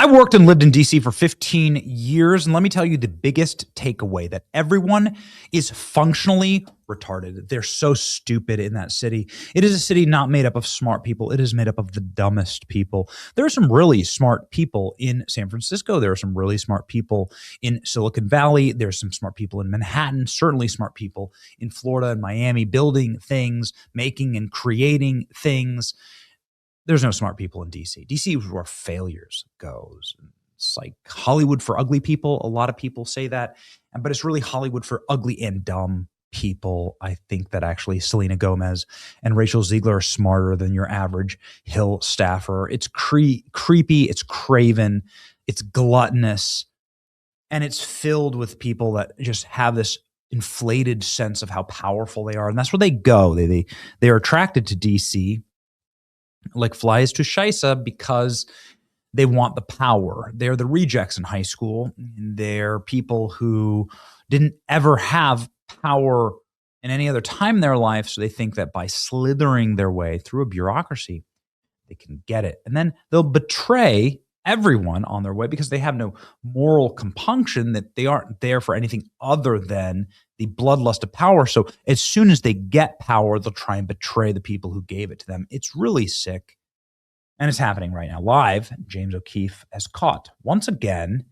I worked and lived in DC for 15 years, and let me tell you the biggest takeaway: that everyone is functionally retarded. They're so stupid in that city. It is a city not made up of smart people. It is made up of the dumbest people. There are some really smart people in San Francisco. There are some really smart people in Silicon Valley. There's some smart people in Manhattan, certainly smart people in Florida and Miami, building things, making and creating things. There's no smart people in DC. DC is where failures goes. It's like Hollywood for ugly people. A lot of people say that, but it's really Hollywood for ugly and dumb people. I think that actually Selena Gomez and Rachel Ziegler are smarter than your average Hill staffer. It's creepy, it's craven, it's gluttonous, and it's filled with people that just have this inflated sense of how powerful they are. And that's where they go. They're attracted to DC like flies to Shisa because they want the power. They're the rejects in high school. They're people who didn't ever have power in any other time in their life, so they think that by slithering their way through a bureaucracy, they can get it. And then they'll betray everyone on their way because they have no moral compunction, that they aren't there for anything other than the bloodlust of power. So as soon as they get power, they'll try and betray the people who gave it to them. It's really sick. And it's happening right now. Live, James O'Keefe has caught, once again,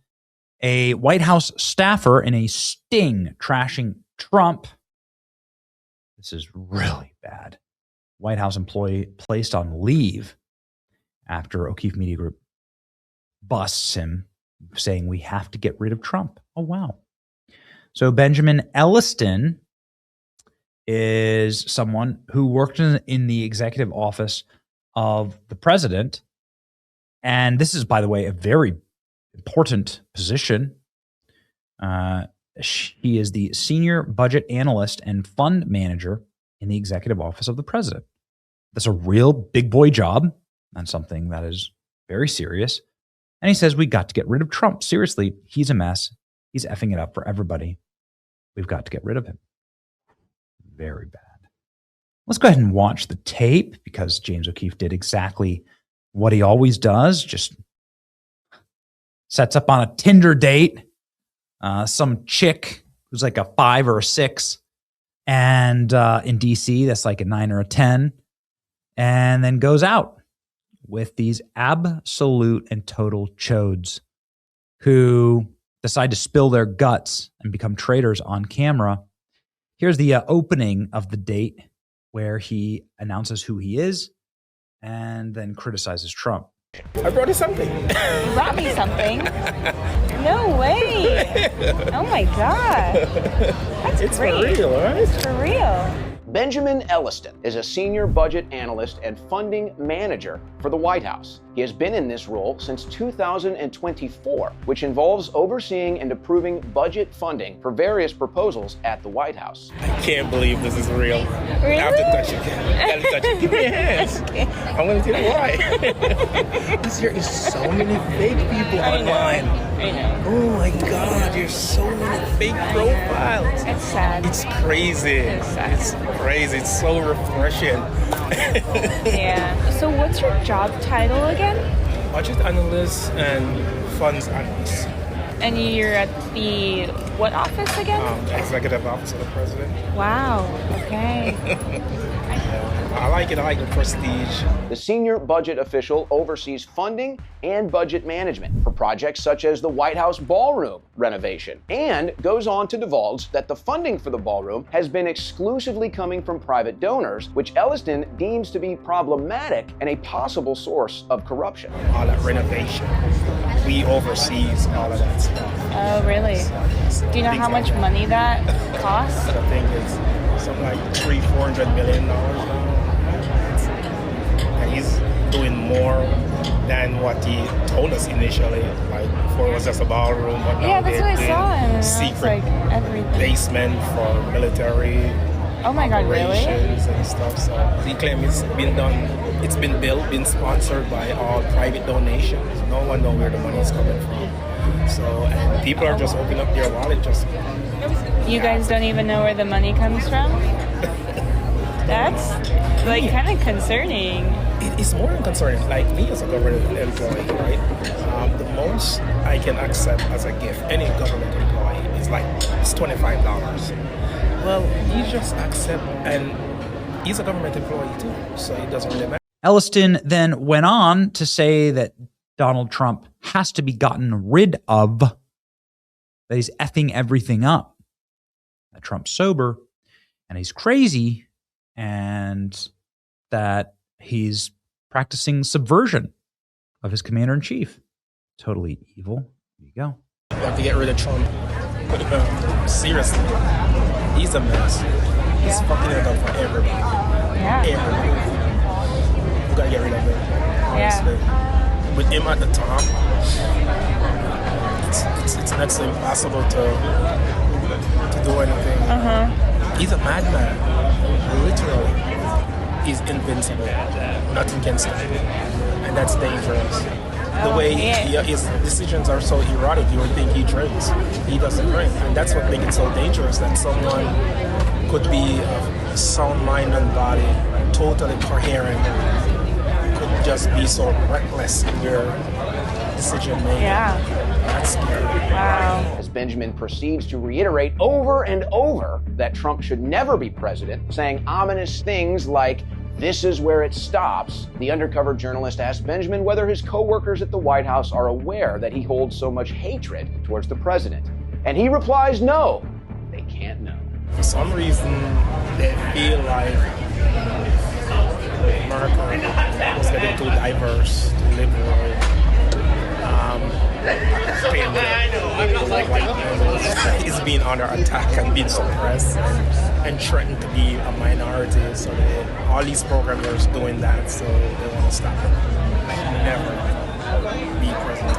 a White House staffer in a sting trashing Trump. This is really bad. White House employee placed on leave after O'Keefe Media Group busts him, saying we have to get rid of Trump. Oh, wow. So Benjamin Elliston is someone who worked in the executive office of the president. And this is, by the way, a very important position. He is the senior budget analyst and fund manager in the executive office of the president. That's a real big boy job and something that is very serious. And he says, we got to get rid of Trump. Seriously, he's a mess. He's effing it up for everybody. We've got to get rid of him. Very bad. Let's go ahead and watch the tape because James O'Keefe did exactly what he always does. Just sets up on a Tinder date, some chick who's like a 5 or a 6, and in DC, that's like a 9 or a 10, and then goes out with these absolute and total chodes who decide to spill their guts and become traitors on camera. Here's the opening of the date where he announces who he is and then criticizes Trump. I brought you something. You brought me something? No way. Oh my God. That's great. It's for real, right? It's for real. Benjamin Elliston is a senior budget analyst and funding manager for the White House. He has been in this role since 2024, which involves overseeing and approving budget funding for various proposals at the White House. I can't believe this is real. Really? I have to touch it. I have to touch it. Give me your hands. Okay. I'm going to tell you why. Because there is so many fake people online. I know. Oh my God, there's so many fake profiles. It's sad. It's crazy. It's sad. It's crazy. It's so refreshing. Yeah. So what's your job title again? Budget analyst and funds analyst. And you're at the what office again? The executive office of the president. Wow. Okay. I like it. I like the prestige. The senior budget official oversees funding and budget management for projects such as the White House ballroom renovation, and goes on to divulge that the funding for the ballroom has been exclusively coming from private donors, which Elliston deems to be problematic and a possible source of corruption. All that renovation, we oversees all of that stuff. Oh, really? So Do you know how much money that costs? I think it's something like $300-400 million now. And he's doing more than what he told us initially. Like before it was just a ballroom, but now Yeah, that's what I saw. And it's secret like everything. basement for military Oh my God, really? operations and stuff. So he claims it's been done, it's been built, been sponsored by all private donations. No one knows where the money is coming from. So, and people are just opening up their wallet just. You guys don't even know where the money comes from? That's like kind of concerning. It's more than concerning. Like me as a government employee, right? The more most I can accept as a gift, any government employee, is like, it's $25. Well, you just accept, and he's a government employee too, so it doesn't really matter. Elliston then went on to say that Donald Trump has to be gotten rid of, that he's effing everything up, that Trump's sober and he's crazy, and that he's practicing subversion of his commander-in-chief. Totally evil. There you go. You have to get rid of Trump. Seriously. He's a mess. He's fucking it up for everybody. Yeah. Everybody. You gotta get rid of him. Honestly. With him at the top, it's next to impossible to do anything. He's a madman. Literally. He's invincible. Nothing can stop him. And that's dangerous. The way his decisions are so erratic, you would think he drinks. He doesn't drink. And that's what makes it so dangerous, that someone could be of sound mind and body, totally coherent, could just be so reckless in your decision making. Yeah. That's scary. Wow. As Benjamin proceeds to reiterate over and over that Trump should never be president, saying ominous things like, "This is where it stops," the undercover journalist asked Benjamin whether his co-workers at the White House are aware that he holds so much hatred towards the president. And he replies, no, they can't know. For some reason, they feel like America was getting too diverse, too liberal. Is being under attack and being suppressed and threatened to be a minority. So all these programmers doing that, so they want to stop it. Never be president.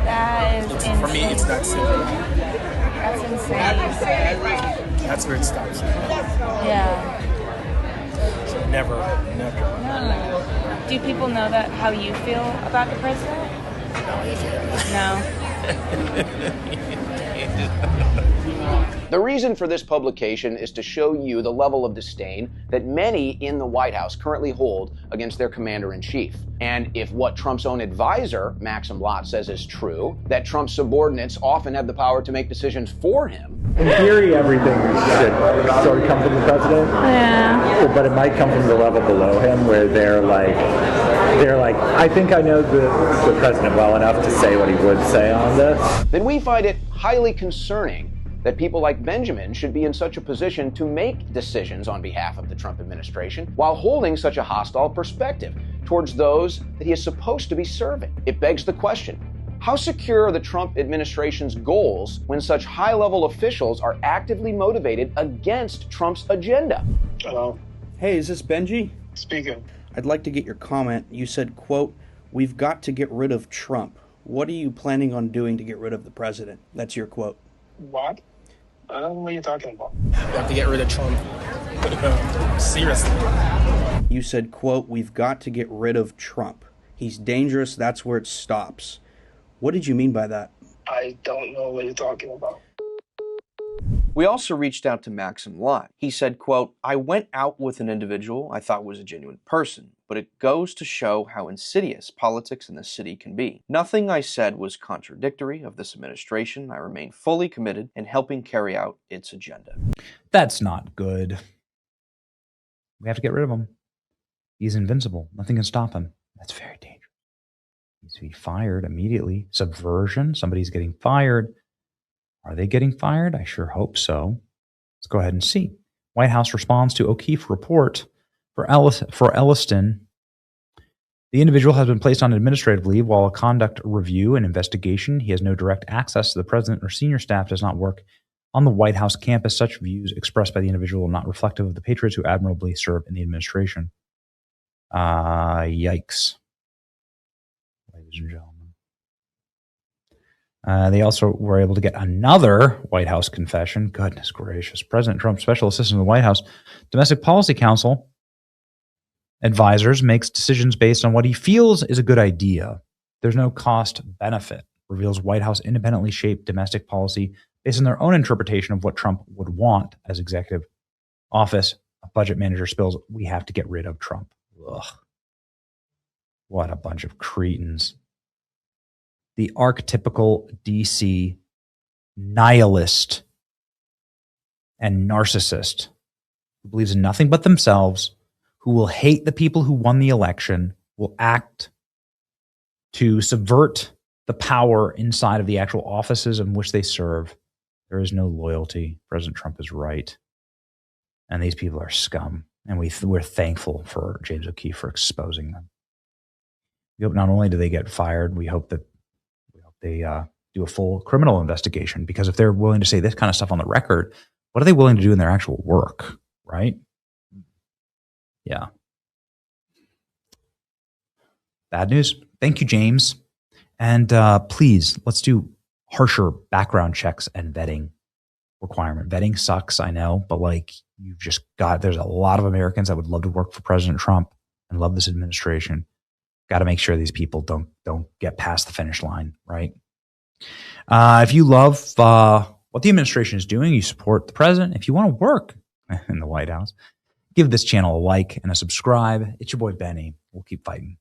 That is insane. For me, it's that simple. That's insane. That's where it stops. Yeah. So never. No. Do people know that how you feel about the president? No, you can't. No. The reason for this publication is to show you the level of disdain that many in the White House currently hold against their commander-in-chief. And if what Trump's own advisor, Maxim Lott, says is true, that Trump's subordinates often have the power to make decisions for him. In theory, everything should sort of come from the president. Yeah. But it might come from the level below him, where they're like, I think I know the president well enough to say what he would say on this. Then we find it highly concerning that people like Benjamin should be in such a position to make decisions on behalf of the Trump administration while holding such a hostile perspective towards those that he is supposed to be serving. It begs the question, how secure are the Trump administration's goals when such high-level officials are actively motivated against Trump's agenda? Hello. Hey, is this Benji? Speaking. I'd like to get your comment. You said, quote, "We've got to get rid of Trump." What are you planning on doing to get rid of the president? That's your quote. What? I don't know what you're talking about. You have to get rid of Trump. Seriously. You said, quote, "We've got to get rid of Trump. He's dangerous. That's where it stops." What did you mean by that? I don't know what you're talking about. We also reached out to Maxim Lott. He said, quote, "I went out with an individual I thought was a genuine person, but it goes to show how insidious politics in this city can be. Nothing I said was contradictory of this administration. I remain fully committed in helping carry out its agenda." That's not good. We have to get rid of him. He's invincible. Nothing can stop him. That's very dangerous. He needs to be fired immediately. Subversion. Somebody's getting fired. Are they getting fired? I sure hope so. Let's go ahead and see. White House responds to O'Keefe report for Elliston. The individual has been placed on administrative leave while a conduct review and investigation. He has no direct access to the president or senior staff, does not work on the White House campus. Such views expressed by the individual are not reflective of the patriots who admirably serve in the administration. Yikes. Ladies and gentlemen. They also were able to get another White House confession. Goodness gracious. President Trump's special assistant in the White House Domestic Policy Council advisors makes decisions based on what he feels is a good idea. There's no cost benefit. Reveals White House independently shaped domestic policy based on their own interpretation of what Trump would want as executive office. A budget manager spills, "We have to get rid of Trump." Ugh. What a bunch of cretins. the archetypical DC nihilist and narcissist who believes in nothing but themselves, who will hate the people who won the election, will act to subvert the power inside of the actual offices in which they serve. There is no loyalty. President Trump is right. And these people are scum. And we're thankful for James O'Keefe for exposing them. We hope not only do they get fired, we hope they do a full criminal investigation, because if they're willing to say this kind of stuff on the record, what are they willing to do in their actual work, right? Yeah. Bad news. Thank you, James. And please, let's do harsher background checks and vetting requirement. Vetting sucks, I know, but like there's a lot of Americans that would love to work for President Trump and love this administration. Got to make sure these people don't get past the finish line, right? If you love what the administration is doing, you support the president. If you want to work in the White House, give this channel a like and a subscribe. It's your boy Benny. We'll keep fighting.